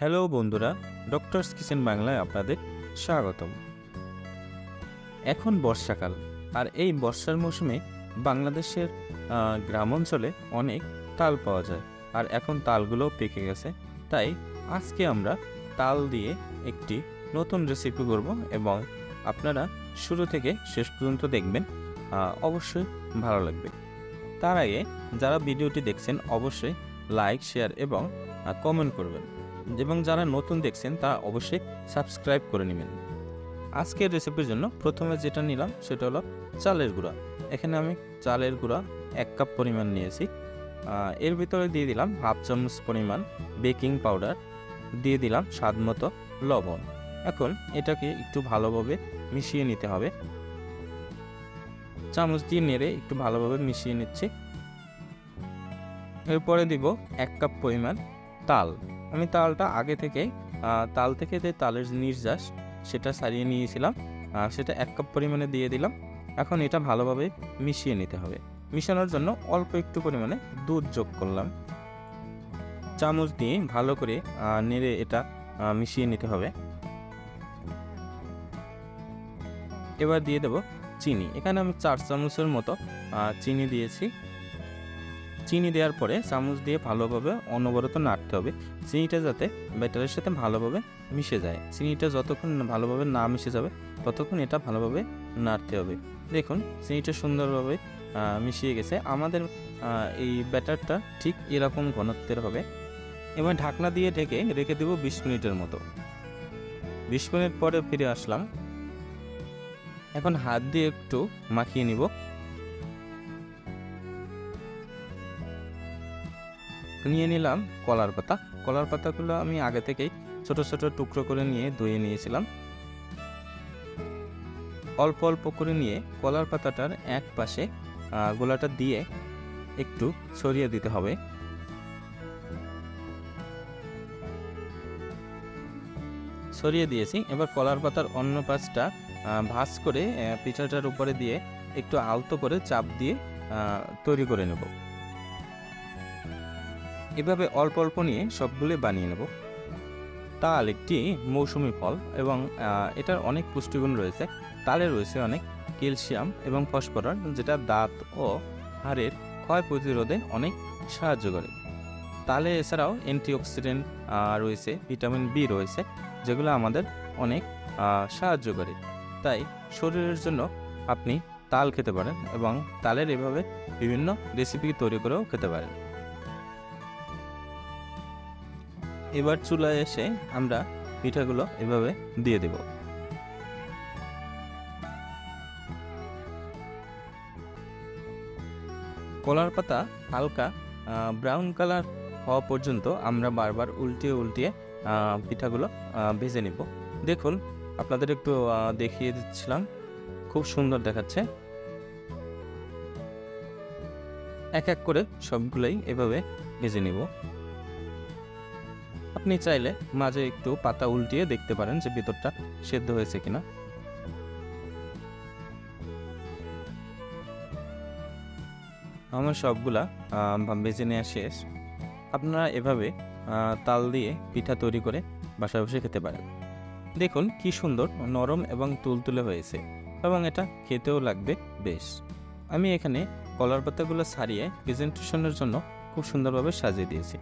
Hello বন্ধুরা, doctors kitchen বাংলায় আপনাদের স্বাগতম। এখন বর্ষাকাল, আর এই বর্ষার মৌসুমে বাংলাদেশের গ্রাম অঞ্চলে অনেক তাল পাওয়া যায়, আর এখন তালগুলো পেকে গেছে। তাই আজকে আমরা তাল দিয়ে একটি নতুন রেসিপি করব এবং আপনারা শুরু থেকে শেষ পর্যন্ত দেখবেন, অবশ্যই ভালো লাগবে। তার আগে যারা ভিডিওটি দেখছেন অবশ্যই লাইক, শেয়ার এবং কমেন্ট করবেন, এবং যারা নতুন দেখছেন তারা অবশ্যই সাবস্ক্রাইব করে নেবেন। আজকের রেসিপির জন্য প্রথমে যেটা নিলাম সেটা হলো চালের গুঁড়া। এখানে আমি চালের গুঁড়া 1 কাপ পরিমাণ নিয়েছি। এর ভিতরে দিয়ে দিলাম হাফ চামচ পরিমাণ বেকিং পাউডার, দিয়ে দিলাম স্বাদ মতো লবণ। এখন এটাকে একটু ভালোভাবে মিশিয়ে নিতে হবে। চামচ দিয়ে নেড়ে একটু ভালোভাবে মিশিয়ে নিচ্ছি। এরপরে দিব 1 কাপ পরিমাণ তাল। আমি তালটা আগে থেকে তাল থেকে যে তালের নির্যাস সেটা ছাড়িয়ে নিয়েছিলাম, সেটা 1 কাপ পরিমাণে দিয়ে দিলাম। এখন এটা ভালোভাবে মিশিয়ে নিতে হবে। মিশানোর জন্য অল্প একটু পরিমাণে দুধ যোগ করলাম। চামচ দিয়ে ভালো করে নেড়ে এটা মিশিয়ে নিতে হবে। এবার দিয়ে দেব চিনি। এখানে আমি 4 চামচের মতো চিনি দিয়েছি। চিনি দেওয়ার পরে চামচ দিয়ে ভালোভাবে অনবরত নাড়তে হবে, চিনিটা যাতে ব্যাটারের সাথে ভালোভাবে মিশে যায়। চিনিটা যতক্ষণ ভালোভাবে না মিশে যাবে ততক্ষণ এটা ভালোভাবে নাড়তে হবে। দেখুন চিনিটা সুন্দরভাবে মিশিয়ে গেছে। আমাদের এই ব্যাটারটা ঠিক এরকম ঘনত্বের হবে। এবার ঢাকনা দিয়ে ঢেকে রেখে দেব 20 মিনিটের মতো। 20 মিনিট পরে ফিরে আসলাম। এখন হাত দিয়ে একটু মাখিয়ে নিব। নিয়ে নিলাম কলার পাতা। কলার পাতাগুলো আমি আগে থেকেই ছোট ছোট টুকরো করে নিয়ে ধুয়ে নিয়েছিলাম। অল্প অল্প করে নিয়ে কলার পাতাটার এক পাশে গোলাটা দিয়ে একটু ছড়িয়ে দিতে হবে। ছড়িয়ে দিয়েছি। এবার কলার পাতার অন্য পাশটা ভাঁজ করে পিঠাটার উপরে দিয়ে একটু আলতো করে চাপ দিয়ে তৈরি করে নেব। এভাবে অল্প অল্প নিয়ে সবগুলো বানিয়ে নেব। তাল একটি মৌসুমি ফল এবং এটার অনেক পুষ্টিগুণ রয়েছে। তালে রয়েছে অনেক ক্যালসিয়াম এবং ফসফরাস, যেটা দাঁত ও হাড়ের ক্ষয় প্রতিরোধে অনেক সাহায্য করে। তালে এছাড়াও অ্যান্টিঅক্সিডেন্ট রয়েছে, ভিটামিন বি রয়েছে, যেগুলো আমাদের অনেক সাহায্য করে। তাই শরীরের জন্য আপনি তাল খেতে পারেন এবং তালের এভাবে বিভিন্ন রেসিপি তৈরি করেও খেতে পারেন। এবার চুলায় এসে আমরা পিঠাগুলো এভাবে দিয়ে দেব। কলার পাতা হালকা ব্রাউন কালার হওয়া পর্যন্ত আমরা বারবার উল্টিয়ে উল্টিয়ে পিঠাগুলো ভেজে নিব। দেখুন আপনাদের একটু দেখিয়ে দিচ্ছিলাম, খুব সুন্দর দেখাচ্ছে। এক এক করে সবগুলোই এভাবে ভেজে নিব। আপনি চাইলে মাঝে একটু পাতা উল্টিয়ে দেখতে পারেন যে ভিতরটা সেদ্ধ হয়েছে কিনা। আমার সবগুলা ভেজে নেওয়া শেষ। আপনারা এভাবে তাল দিয়ে পিঠা তৈরি করে বাসায় বসে খেতে পারেন। দেখুন কি সুন্দর নরম এবং তুলতুলে হয়েছে, এবং এটা খেতেও লাগবে বেশ। আমি এখানে কলার পাতাগুলো ছাড়িয়ে প্রেজেন্টেশনের জন্য খুব সুন্দরভাবে সাজিয়ে দিয়েছি।